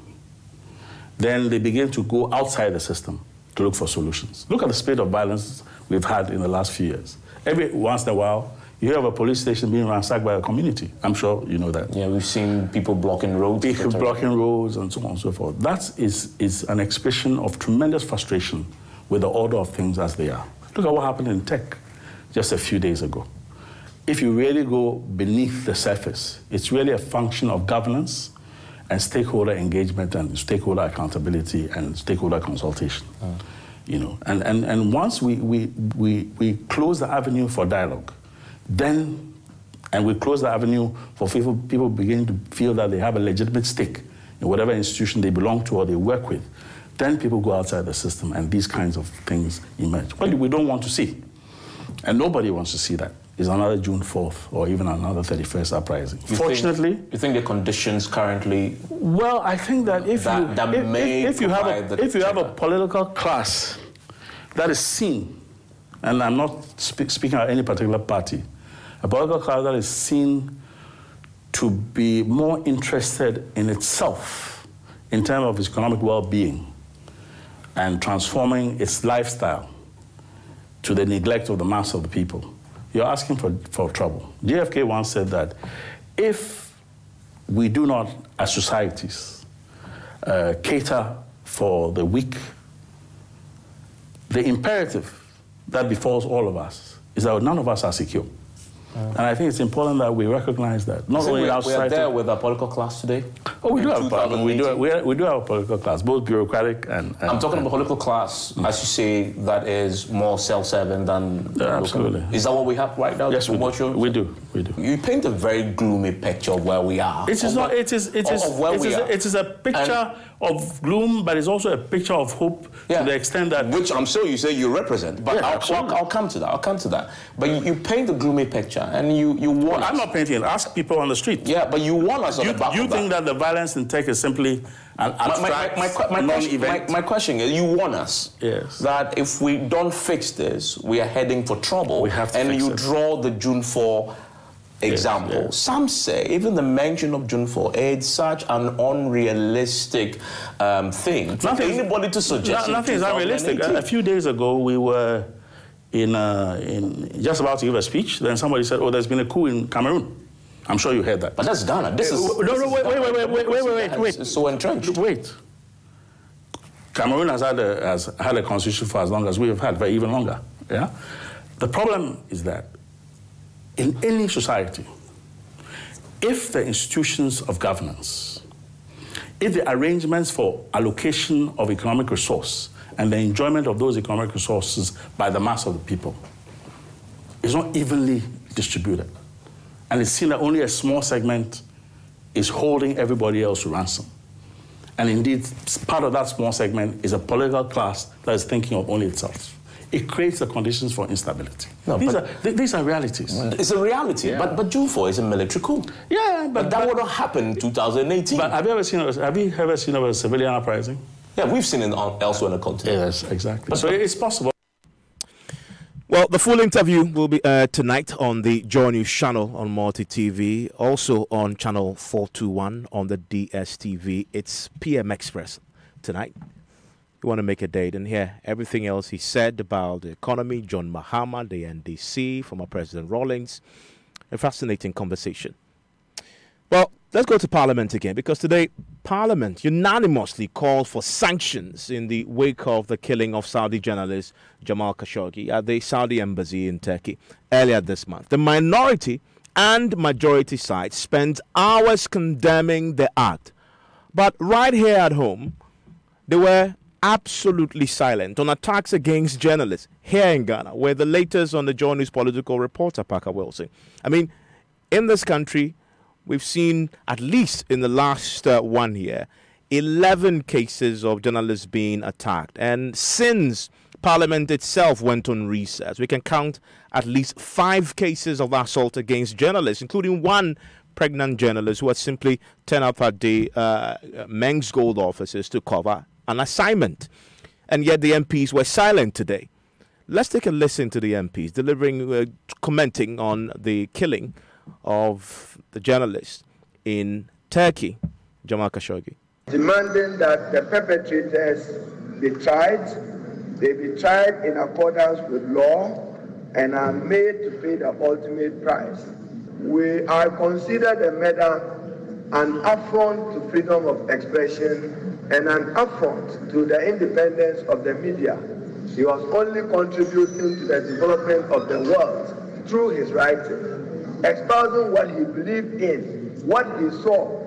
then they begin to go outside the system to look for solutions. Look at the spate of violence we've had in the last few years. Every once in a while, you hear of a police station being ransacked by a community. I'm sure you know that. Yeah, we've seen people blocking roads. People blocking roads and so on and so forth. That is an expression of tremendous frustration with the order of things as they are. Look at what happened in Tech just a few days ago. If you really go beneath the surface, it's really a function of governance and stakeholder engagement and stakeholder accountability and stakeholder consultation. And once we close the avenue for dialogue, then, and we close the avenue for people beginning to feel that they have a legitimate stake in whatever institution they belong to or they work with, then people go outside the system and these kinds of things emerge. What we don't want to see, and nobody wants to see that, is another June 4th or even another 31st uprising. Fortunately... You think the conditions currently... Well, I think that if you have a political class that is seen, and I'm not speaking of any particular party, a political class that is seen to be more interested in itself in terms of its economic well-being and transforming its lifestyle to the neglect of the mass of the people, you're asking for trouble. JFK once said that if we do not, as societies, cater for the weak, the imperative that befalls all of us is that none of us are secure. And I think it's important that we recognize that. Not only our society... We are there with our political class today? Oh, we do have a political class, both bureaucratic and... I'm talking about political class, as you say, that is more self-serving than... Yeah, absolutely. Is that what we have right now? Yes, we do. You paint a very gloomy picture of where we are. It is a picture of gloom, but it's also a picture of hope to the extent that... Which I'm sure you say you represent, but I'll come to that. But you paint a gloomy picture, and you want... I'm not painting it. Ask people on the street. Yeah, but you want us on the back of that. You think that the violence in Tech is simply an abstract, non-event? My question is, you warn us that if we don't fix this, we are heading for trouble. We have to fix it. And you draw the June 4 example. Yes. Some say even the mention of June 4 is such an unrealistic thing for anybody to suggest. Nothing is unrealistic. A few days ago, we were in just about to give a speech. Then somebody said, "Oh, there's been a coup in Cameroon." I'm sure you heard that. But that's Ghana. Wait. It's so entrenched. Wait. Cameroon has had a constitution for as long as we have had, for even longer. Yeah. The problem is that in any society, if the institutions of governance, if the arrangements for allocation of economic resource and the enjoyment of those economic resources by the mass of the people is not evenly distributed, and it's seen that only a small segment is holding everybody else to ransom, and indeed part of that small segment is a political class that is thinking of only itself, it creates the conditions for instability. No, these are realities. It's a reality, yeah. but June 4 is a military coup. Yeah, but that would have happened in 2018. But have you ever seen of a civilian uprising? Yeah, we've seen it elsewhere in the continent. Yes, exactly. So it's possible. Well, the full interview will be tonight on the Joy News channel on Multi TV, also on channel 421 on the DSTV. It's PM Express tonight. You want to make a date and hear everything else he said about the economy, John Mahama, the NDC, former President Rawlings. A fascinating conversation. Well, let's go to Parliament again, because today Parliament unanimously called for sanctions in the wake of the killing of Saudi journalist Jamal Khashoggi at the Saudi embassy in Turkey earlier this month. The minority and majority sides spent hours condemning the act. But right here at home, they were absolutely silent on attacks against journalists here in Ghana, where the latest on the Joy News political reporter, Parker Wilson. I mean, in this country, we've seen, at least in the last 1 year, 11 cases of journalists being attacked. And since Parliament itself went on recess, we can count at least 5 cases of assault against journalists, including one pregnant journalist who had simply turned up at the Men's Gold offices to cover an assignment. And yet the MPs were silent today. Let's take a listen to the MPs commenting on the killing of the journalist in Turkey, Jamal Khashoggi. Demanding that the perpetrators be tried, they be tried in accordance with law and are made to pay the ultimate price. I consider the murder an affront to freedom of expression and an affront to the independence of the media. He was only contributing to the development of the world through his writing, espousing what he believed in, what he saw.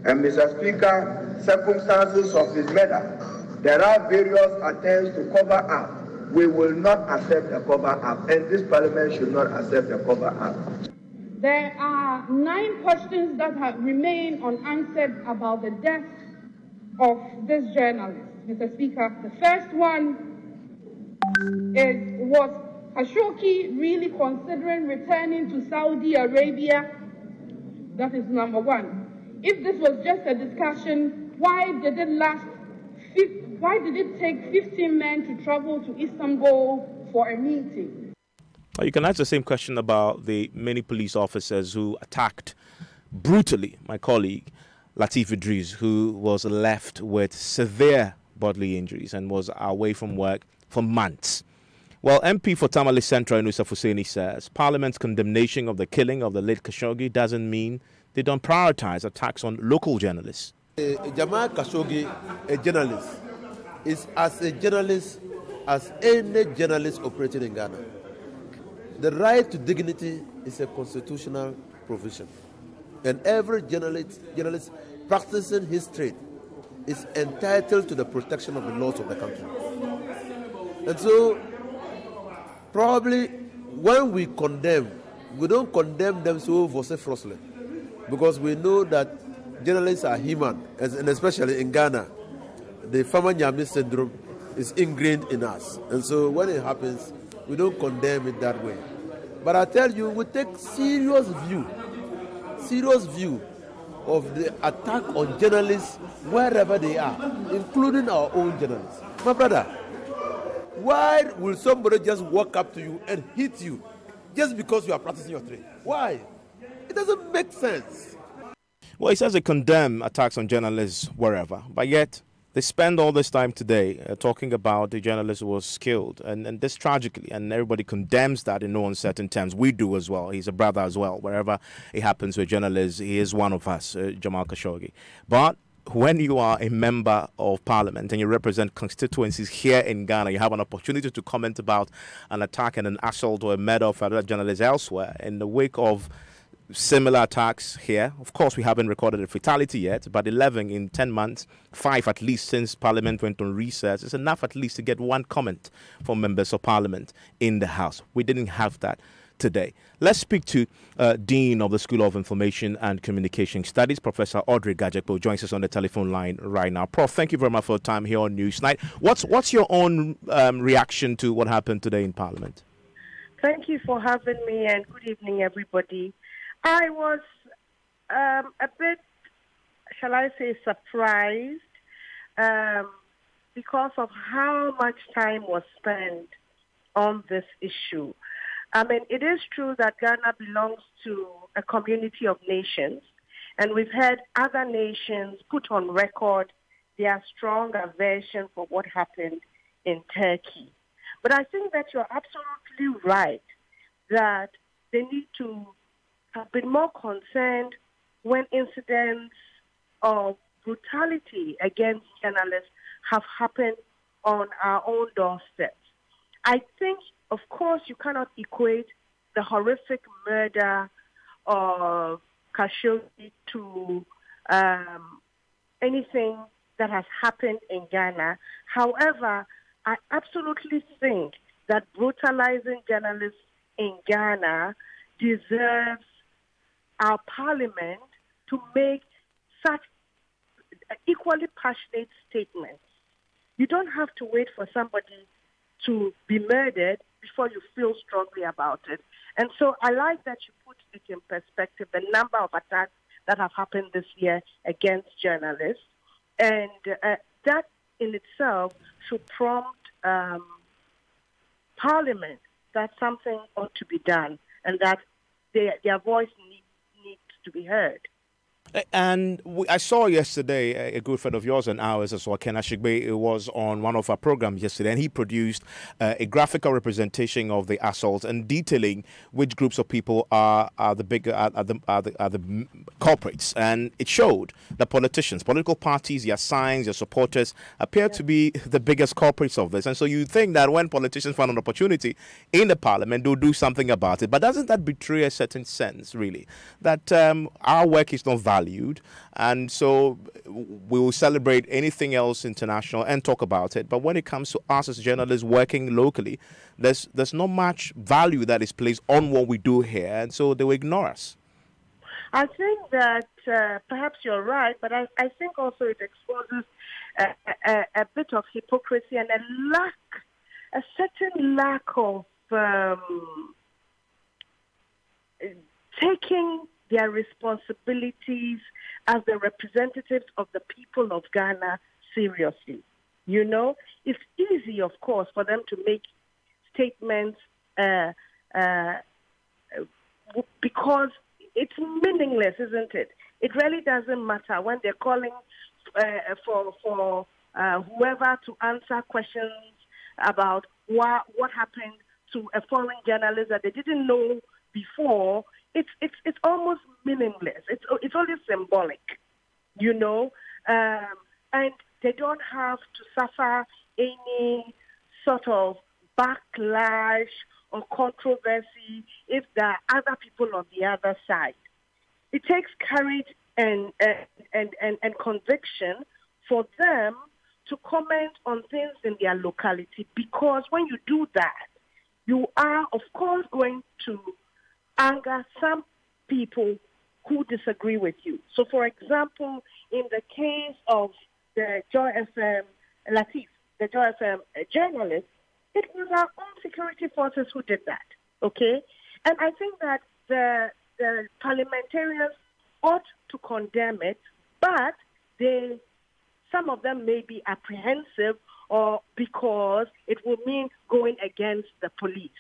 And Mr. Speaker, circumstances of his murder, there are various attempts to cover up. We will not accept the cover up, and this Parliament should not accept the cover up. There are 9 questions that have remained unanswered about the death of this journalist, Mr. Speaker. The first one was Khashoggi really considering returning to Saudi Arabia? That is number 1. If this was just a discussion, why did it take 15 men to travel to Istanbul for a meeting? You can ask the same question about the many police officers who attacked brutally my colleague, Latif Idris, who was left with severe bodily injuries and was away from work for months. Well, MP for Tamale Central, Nusaf Hussaini, says Parliament's condemnation of the killing of the late Khashoggi doesn't mean they don't prioritize attacks on local journalists. Jamal Khashoggi, a journalist, is as a journalist as any journalist operating in Ghana. The right to dignity is a constitutional provision. And every journalist practicing his trade is entitled to the protection of the laws of the country. And so, probably when we condemn, we don't condemn them so vociferously, because we know that journalists are human, and especially in Ghana, the Fama Nyame syndrome is ingrained in us. And so when it happens, we don't condemn it that way. But I tell you, we take serious view of the attack on journalists wherever they are, including our own journalists. My brother, why will somebody just walk up to you and hit you just because you are practicing your trade? Why? It doesn't make sense. Well, he says they condemn attacks on journalists wherever, but yet They spend all this time today talking about the journalist who was killed, and this tragically, and everybody condemns that in no uncertain terms. We do as well. He's a brother as well. Wherever it happens to a journalist, he is one of us, Jamal Khashoggi. But when you are a member of parliament and you represent constituencies here in Ghana, you have an opportunity to comment about an attack and an assault or a murder of other journalists elsewhere in the wake of similar attacks here. Of course, we haven't recorded a fatality yet, but 11 in 10 months, 5 at least since Parliament went on recess, is enough at least to get one comment from members of Parliament in the House. We didn't have that today. Let's speak to Dean of the School of Information and Communication Studies, Professor Audrey Gadzekpo, joins us on the telephone line right now. Prof, thank you very much for your time here on Newsnight. What's your own reaction to what happened today in Parliament? Thank you for having me, and good evening, everybody. I was a bit, shall I say, surprised because of how much time was spent on this issue. I mean, it is true that Ghana belongs to a community of nations, and we've had other nations put on record their strong aversion for what happened in Turkey. But I think that you're absolutely right that they need to have been more concerned when incidents of brutality against journalists have happened on our own doorsteps. I think, of course, you cannot equate the horrific murder of Khashoggi to anything that has happened in Ghana. However, I absolutely think that brutalizing journalists in Ghana deserves our parliament to make such equally passionate statements. You don't have to wait for somebody to be murdered before you feel strongly about it. And so I like that you put it in perspective, the number of attacks that have happened this year against journalists. And that in itself should prompt Parliament that something ought to be done and that their voice needs to be heard. And I saw yesterday a good friend of yours and ours as well, Ken Ashigbe, was on one of our programs yesterday, and he produced a graphical representation of the assault and detailing which groups of people are the culprits. And it showed that politicians, political parties, their signs, their supporters appear to be the biggest culprits of this. And so you think that when politicians find an opportunity in the parliament, they'll do something about it. But doesn't that betray a certain sense, really, that our work is not valued? And so we will celebrate anything else international and talk about it. But when it comes to us as journalists working locally, there's not much value that is placed on what we do here. And so they will ignore us. I think that perhaps you're right, but I think also it exposes a bit of hypocrisy and a certain lack of taking their responsibilities as the representatives of the people of Ghana seriously. You know, it's easy, of course, for them to make statements because it's meaningless, isn't it? It really doesn't matter when they're calling for whoever to answer questions about what happened to a foreign journalist that they didn't know before. It's almost meaningless. It's only symbolic, you know, and they don't have to suffer any sort of backlash or controversy if there are other people on the other side. It takes courage and conviction for them to comment on things in their locality, because when you do that, you are, of course, going to anger some people who disagree with you. So, for example, in the case of the Joy FM Latif, the Joy FM journalist, it was our own security forces who did that, okay? And I think that the parliamentarians ought to condemn it, but some of them may be apprehensive or because it will mean going against the police.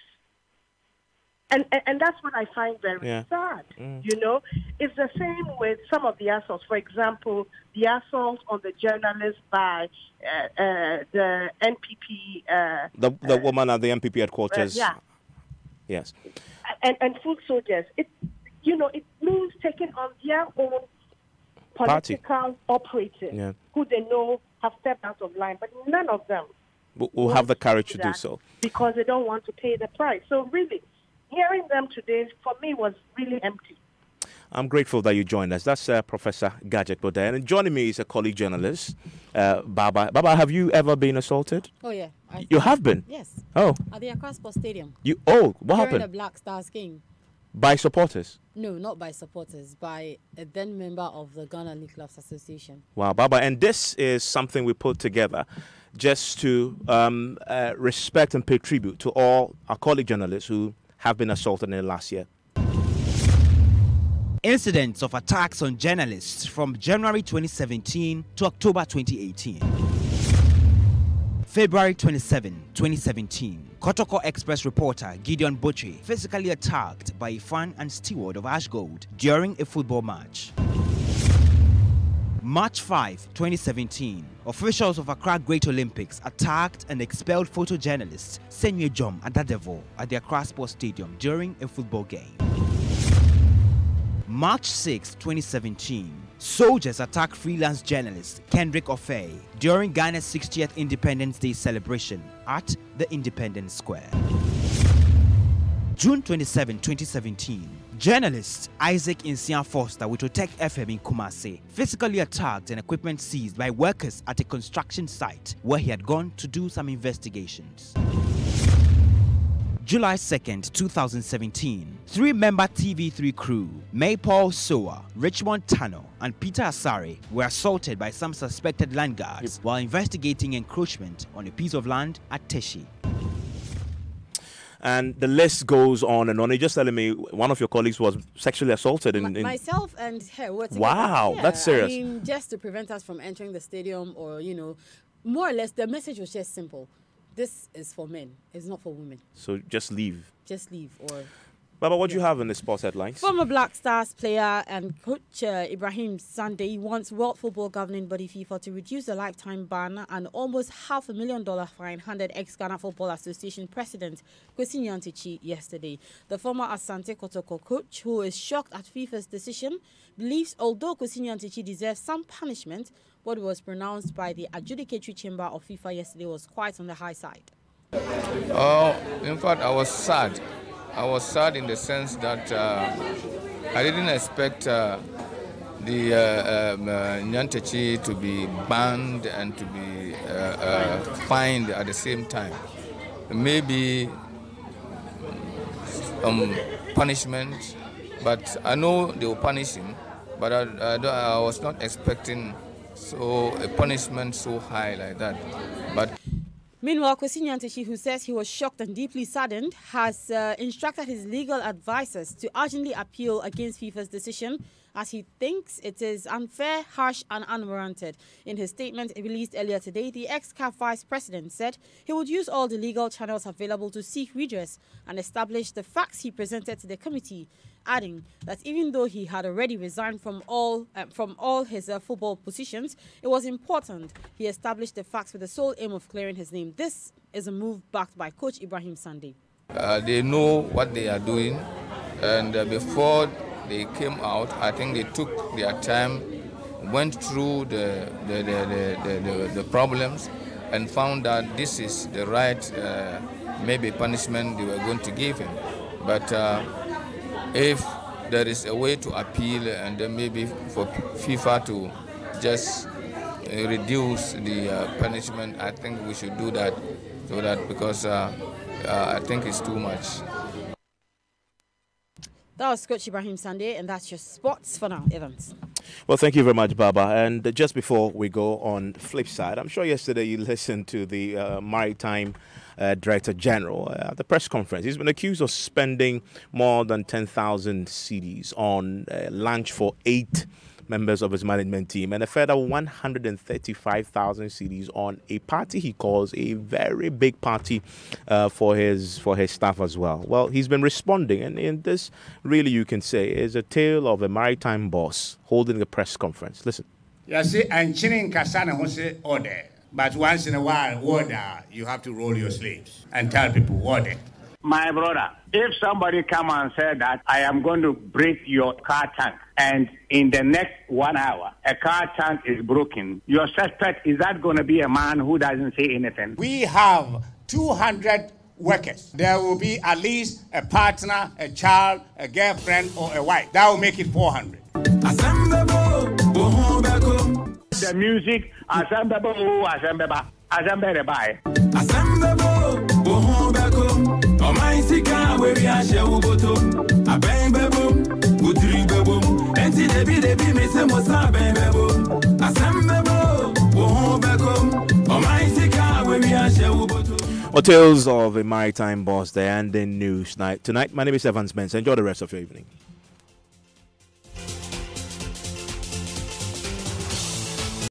And that's what I find very sad. You know, it's the same with some of the assaults. For example, the assault on the journalist by the NPP. The woman at the NPP headquarters. Yes. And foot soldiers. It means taking on their own political operators who they know have stepped out of line, but none of them will have the courage to do so because they don't want to pay the price. So really, hearing them today for me was really empty. I'm grateful that you joined us. That's Professor Gadget Bodeh. And joining me is a colleague journalist, Baba. Baba, have you ever been assaulted? Oh, yeah. You have been? Yes. Oh. At the Accra Sports Stadium. What happened? During the Black Stars game. By supporters? No, not by supporters. By a then member of the Ghana League Clubs Association. Wow, Baba. And this is something we put together just to respect and pay tribute to all our colleague journalists who have been assaulted in the last year. Incidents of attacks on journalists from January 2017 to October 2018. February 27, 2017, Kotoko Express reporter Gideon Butchie physically attacked by a fan and steward of Ash Gold during a football match. March 5, 2017, officials of Accra Great Olympics attacked and expelled photojournalist Senye Jom Adadevo at the Accra Sports Stadium during a football game. March 6, 2017, soldiers attacked freelance journalist Kendrick Ofei during Ghana's 60th Independence Day celebration at the Independence Square. June 27, 2017, journalist Isaac Insian Foster with Otech FM in Kumasi physically attacked and equipment seized by workers at a construction site where he had gone to do some investigations. July 2nd, 2017, three-member TV3 crew, Maypaul Soa, Richmond Tano, and Peter Asare were assaulted by some suspected land guards while investigating encroachment on a piece of land at Teshi. And the list goes on and on. You're just telling me one of your colleagues was sexually assaulted in... Myself and her were together. Wow, that's serious. I mean, just to prevent us from entering the stadium or, more or less, the message was just simple. This is for men. It's not for women. So just leave. Just leave. Or Baba, what do you have in the sports headlines? Former Black Stars player and coach Ibrahim Sande wants World Football Governing Body FIFA to reduce the lifetime ban and almost $500,000 fine handed ex-Ghana Football Association President Kwesi Nyantakyi yesterday. The former Asante Kotoko coach, who is shocked at FIFA's decision, believes although Kwesi Nyantakyi deserves some punishment, what was pronounced by the adjudicatory chamber of FIFA yesterday was quite on the high side. In fact, I was sad. I was sad in the sense that I didn't expect the Nyantakyi to be banned and to be fined at the same time. Maybe punishment, but I know they will punish him, but I was not expecting a punishment so high like that. But meanwhile, Kwesi Nyantakyi, who says he was shocked and deeply saddened, has instructed his legal advisors to urgently appeal against FIFA's decision, as he thinks it is unfair, harsh and unwarranted. In his statement released earlier today, the ex-CAF vice president said he would use all the legal channels available to seek redress and establish the facts he presented to the committee, adding that even though he had already resigned from all his football positions, it was important he established the facts with the sole aim of clearing his name. This is a move backed by Coach Ibrahim Sande. They know what they are doing, and before they came out, I think they took their time, went through the problems, and found that this is the right maybe punishment they were going to give him. But if there is a way to appeal and then maybe for FIFA to just reduce the punishment, I think we should do that, because I think it's too much. That was Coach Ibrahim Sande, and that's your sports for now, Evans. Well, thank you very much, Baba. And just before we go on the flip side, I'm sure yesterday you listened to the Maritime Director General at the press conference. He's been accused of spending more than 10,000 cedis on lunch for 8 members of his management team, and a further 135,000 cedis on a party he calls a very big party for his staff as well. Well, he's been responding, and in this, really, you can say, is a tale of a maritime boss holding a press conference. Listen. Yes, and Chinin Kasana who say order, but once in a while, order, you have to roll your sleeves and tell people order. My brother, if somebody come and say that I am going to break your car tank, and in the next 1 hour, a car tank is broken, your suspect, is that going to be a man who doesn't say anything? We have 200 workers. There will be at least a partner, a child, a girlfriend, or a wife. That will make it 400. The music, Tales of a maritime boss there, and then news tonight. My name is Evans Benson. Enjoy the rest of your evening.